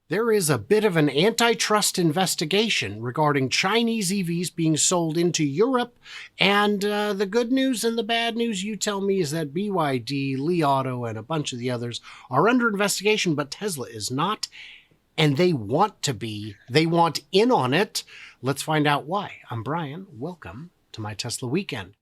There is a bit of an antitrust investigation regarding Chinese EVs being sold into Europe. And the good news and the bad news, you tell me, is that BYD, Li Auto, and a bunch of the others are under investigation, but Tesla is not. And they want to be. They want in on it. Let's find out why. I'm Brian. Welcome to my Tesla Weekend.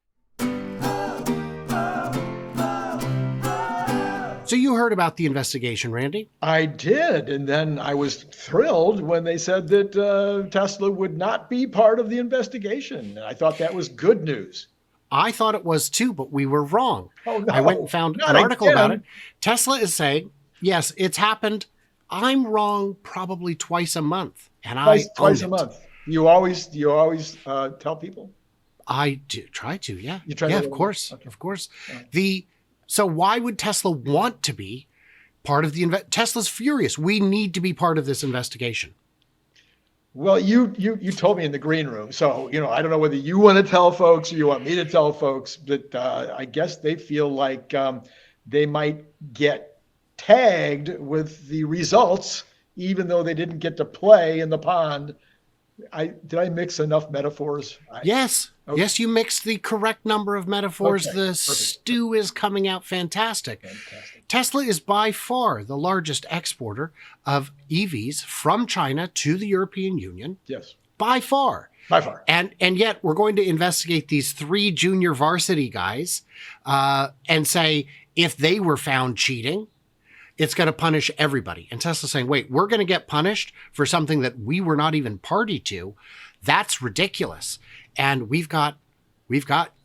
So you heard about the investigation, Randy? I did, and then I was thrilled when they said that Tesla would not be part of the investigation. I thought that was good news. I thought it was too, but we were wrong. Oh, no, I went and found not an article again. about it. Tesla is saying, yes, it's happened. I'm wrong probably twice a month. And Twice a month. You always tell people? I do try to, yeah. You try yeah, to of course. Okay. Of course. Right. So why would Tesla want to be part of the Tesla's furious. We need to be part of this investigation. Well, you told me in the green room, so I don't know whether you want to tell folks or you want me to tell folks, but I guess they feel like they might get tagged with the results, even though they didn't get to play in the pond. Did I mix enough metaphors? Yes. Okay. Yes, you mixed the correct number of metaphors. Okay, The perfect. stew is coming out fantastic. Fantastic. Tesla is by far the largest exporter of EVs from China to the European Union. Yes. By far. By far. And yet we're going to investigate these three junior varsity guys and say if they were found cheating, it's going to punish everybody. And Tesla's saying, wait, we're going to get punished for something that we were not even party to. That's ridiculous. And we've got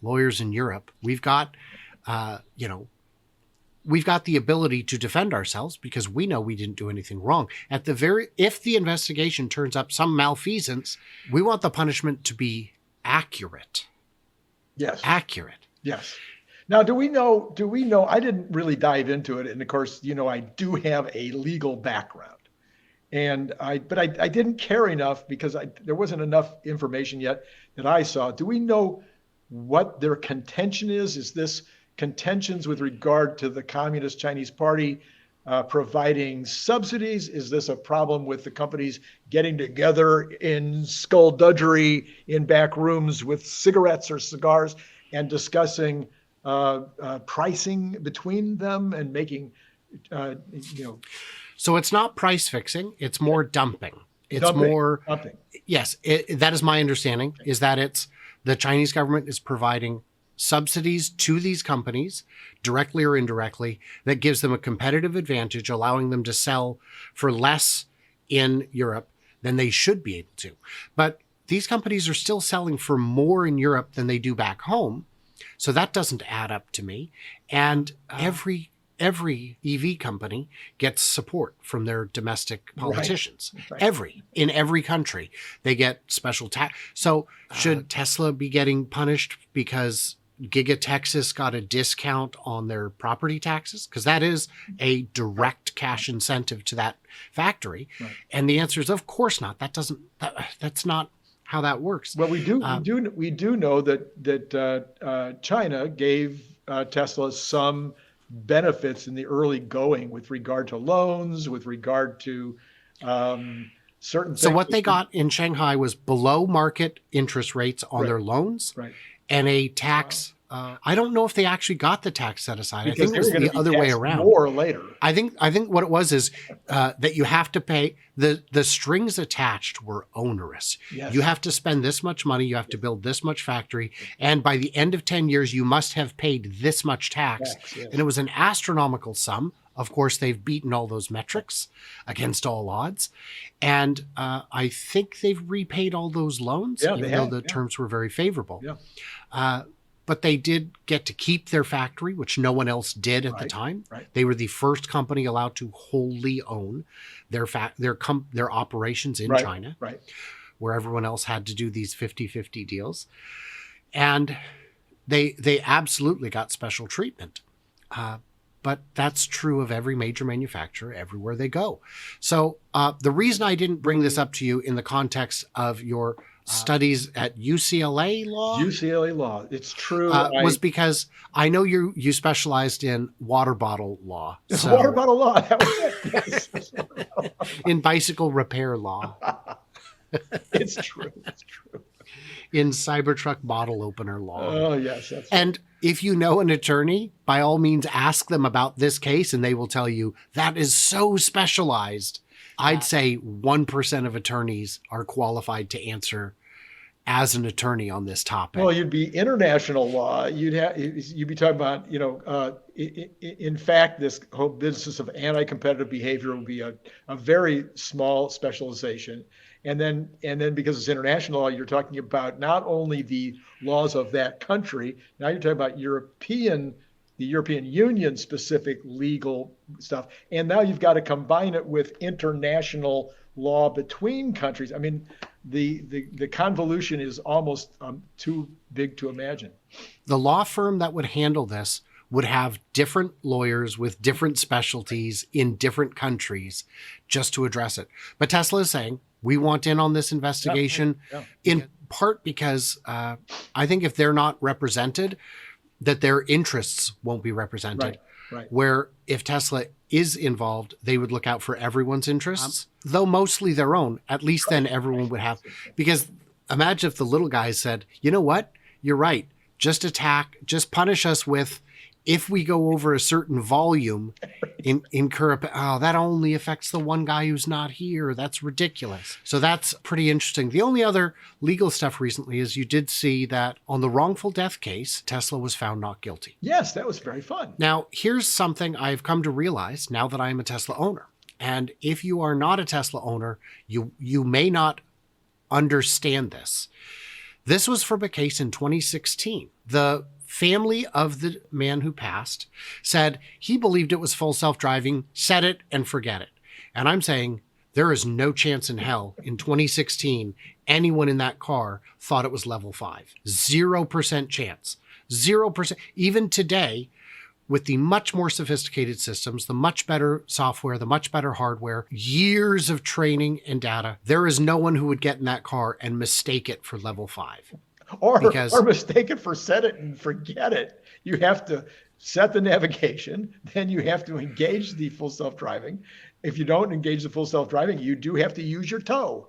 lawyers in Europe. We've got, we've got the ability to defend ourselves because we know we didn't do anything wrong. If the investigation turns up some malfeasance, we want the punishment to be accurate. Yes. Accurate. Yes. Now, do we know, I didn't really dive into it. And of course, I do have a legal background but I didn't care enough because there wasn't enough information yet that I saw. Do we know what their contention is? Is this contentions with regard to the Communist Chinese Party providing subsidies? Is this a problem with the companies getting together in skullduggery in back rooms with cigarettes or cigars and discussing pricing between them and making, So it's not price fixing. It's more dumping. It's dumping, more dumping. Yes. That is my understanding. Is that the Chinese government is providing subsidies to these companies directly or indirectly that gives them a competitive advantage, allowing them to sell for less in Europe than they should be able to. But these companies are still selling for more in Europe than they do back home. So that doesn't add up to me. And every EV company gets support from their domestic politicians. Right. In every country, they get special tax. So should Tesla be getting punished because Giga Texas got a discount on their property taxes? Because that is a direct cash incentive to that factory. Right. And the answer is, of course not. That's not how that works. Well, we do know that China gave Tesla some benefits in the early going with regard to loans, with regard to certain things. So what they got in Shanghai was below market interest rates on their loans, right, and a tax. I don't know if they actually got the tax set aside. Because I think it was the other way around. More later. I think what it was is that you have to pay the strings attached were onerous. Yes. You have to spend this much money. You have to build this much factory. And by the end of 10 years, you must have paid this much tax. Yes. And it was an astronomical sum. Of course, they've beaten all those metrics against all odds. And I think they've repaid all those loans, even though the terms were very favorable. Yeah. But they did get to keep their factory, which no one else did at the time. Right. They were the first company allowed to wholly own their operations in China, where everyone else had to do these 50-50 deals. And they absolutely got special treatment. But that's true of every major manufacturer everywhere they go. So the reason I didn't bring this up to you in the context of your studies at UCLA law UCLA law. It's true. was because I know you specialized in water bottle law. So Water bottle law. That was it. Yes. in bicycle repair law, It's true. It's true. in Cybertruck bottle opener law. Oh, yes. That's And if you know an attorney, by all means, ask them about this case and they will tell you that is so specialized. I'd say 1% of attorneys are qualified to answer as an attorney on this topic. Well, you'd be international law. You'd be talking about, in fact, this whole business of anti-competitive behavior will be a very small specialization. And then because it's international law, you're talking about not only the laws of that country, now you're talking about the European Union specific legal stuff. And now you've got to combine it with international law between countries. I mean, the convolution is almost too big to imagine. The law firm that would handle this would have different lawyers with different specialties in different countries just to address it. But Tesla is saying, we want in on this investigation, in part because I think if they're not represented, that their interests won't be represented. Right. Where if Tesla is involved, they would look out for everyone's interests, though mostly their own. At least then everyone would have, because imagine if the little guys said, you know what, you're right, just punish us with, if we go over a certain volume, that only affects the one guy who's not here. That's ridiculous. So that's pretty interesting. The only other legal stuff recently is you did see that on the wrongful death case, Tesla was found not guilty. Yes, that was very fun. Now, here's something I've come to realize now that I'm a Tesla owner. And if you are not a Tesla owner, you may not understand this. This was from a case in 2016. The family of the man who passed said he believed it was full self-driving, set it and forget it. And I'm saying there is no chance in hell in 2016 anyone in that car thought it was level 5. 0% chance. 0%. Even today, with the much more sophisticated systems, the much better software, the much better hardware, years of training and data, there is no one who would get in that car and mistake it for level 5. Or mistake it for set it and forget it. You have to set the navigation, then you have to engage the full self-driving. If you don't engage the full self-driving, you do have to use your toe.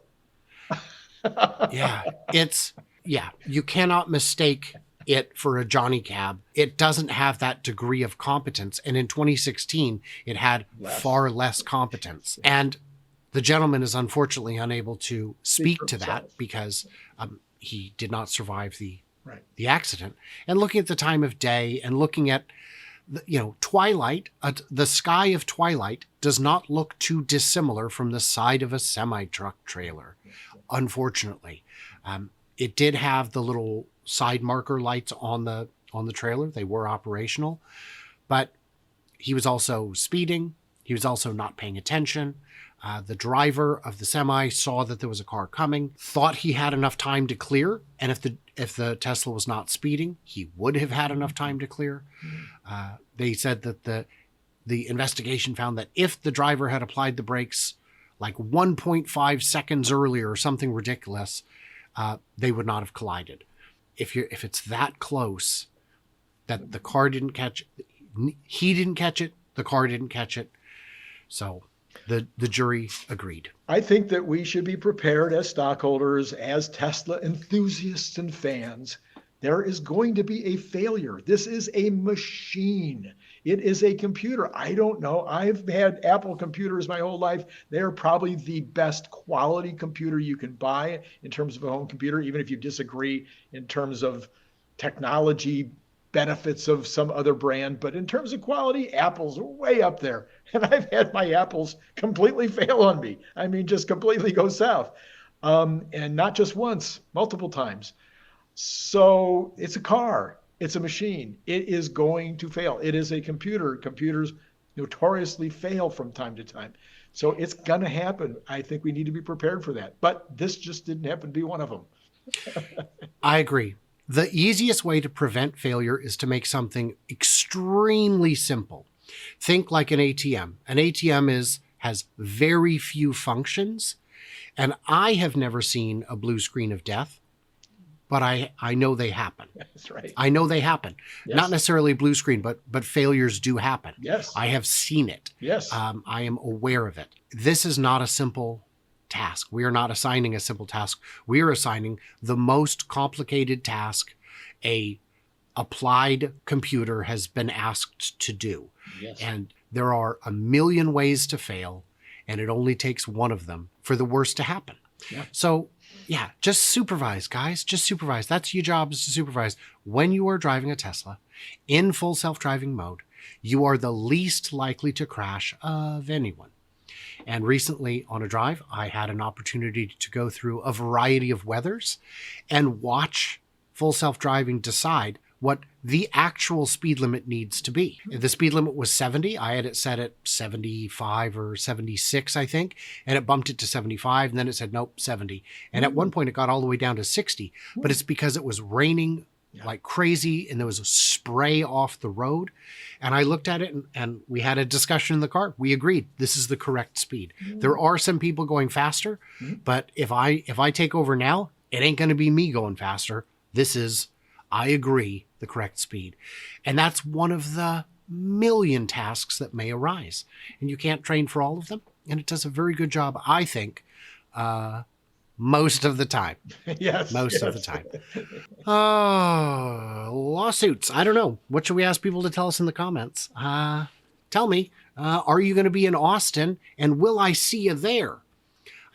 You cannot mistake it for a Johnny Cab. It doesn't have that degree of competence. And in 2016, it had far less competence. And the gentleman is unfortunately unable to speak to that because he did not survive the accident. And looking at the time of day and looking at twilight, the sky of twilight does not look too dissimilar from the side of a semi-truck trailer. Unfortunately, it did have the little side marker lights on the trailer. They were operational, but he was also speeding. He was also not paying attention. The driver of the semi saw that there was a car coming, thought he had enough time to clear. And if the Tesla was not speeding, he would have had enough time to clear. They said that the investigation found that if the driver had applied the brakes like 1.5 seconds earlier or something ridiculous, they would not have collided. If it's that close that the car didn't catch it, he didn't catch it, the car didn't catch it. So the jury agreed. I think that we should be prepared as stockholders, as Tesla enthusiasts and fans. There is going to be a failure. This is a machine. It is a computer. I don't know. I've had Apple computers my whole life. They're probably the best quality computer you can buy in terms of a home computer, even if you disagree in terms of technology benefits of some other brand. But in terms of quality, Apple's way up there. And I've had my Apples completely fail on me. I mean, just completely go south. And not just once, multiple times. So it's a car. It's a machine. It is going to fail. It is a computer. Computers notoriously fail from time to time. So it's going to happen. I think we need to be prepared for that. But this just didn't happen to be one of them. I agree. The easiest way to prevent failure is to make something extremely simple. Think like an ATM. An ATM has very few functions, And I have never seen a blue screen of death, but I know they happen. That's right. I know they happen. Yes. Not necessarily blue screen, but failures do happen. Yes. I have seen it. Yes. I am aware of it. This is not a simple task. We are not assigning a simple task. We are assigning the most complicated task a applied computer has been asked to do. Yes. And there are a million ways to fail, and it only takes one of them for the worst to happen. Yeah. So, yeah, just supervise, guys. Just supervise. That's your job, is to supervise. When you are driving a Tesla in full self-driving mode, you are the least likely to crash of anyone. And recently on a drive, I had an opportunity to go through a variety of weathers and watch full self-driving decide what the actual speed limit needs to be. The speed limit was 70. I had it set at 75 or 76, I think, and it bumped it to 75, and then it said, nope, 70. And at one point it got all the way down to 60, but it's because it was raining like crazy and there was a spray off the road. And I looked at it and we had a discussion in the car. We agreed this is the correct speed. There are some people going faster, but if I take over now, it ain't going to be me going faster. This is, I agree, the correct speed. And that's one of the million tasks that may arise. And you can't train for all of them. And it does a very good job, I think, most of the time. Yes. Most of the time. Lawsuits. I don't know. What should we ask people to tell us in the comments? Tell me, are you going to be in Austin? And will I see you there?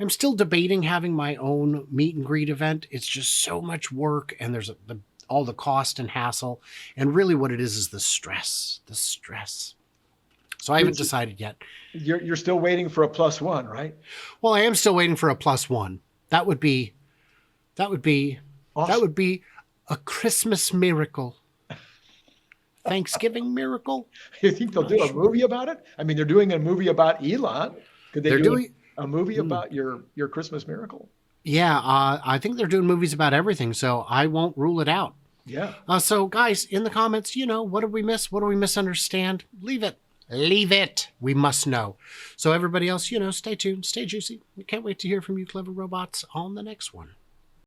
I'm still debating having my own meet and greet event. It's just so much work, and there's all the cost and hassle. And really what it is the stress. The stress. So I haven't decided yet. You're still waiting for a +1, right? Well, I am still waiting for a +1. That would be a Christmas miracle. Thanksgiving miracle. You think they'll do a movie about it? I mean, they're doing a movie about Elon. Could they do a movie about your Christmas miracle? Yeah, I think they're doing movies about everything, so I won't rule it out. Yeah. So guys, in the comments, what did we miss? What do we misunderstand? Leave it. Leave it. We must know. So everybody else, stay tuned, stay juicy. We can't wait to hear from you, clever robots, on the next one.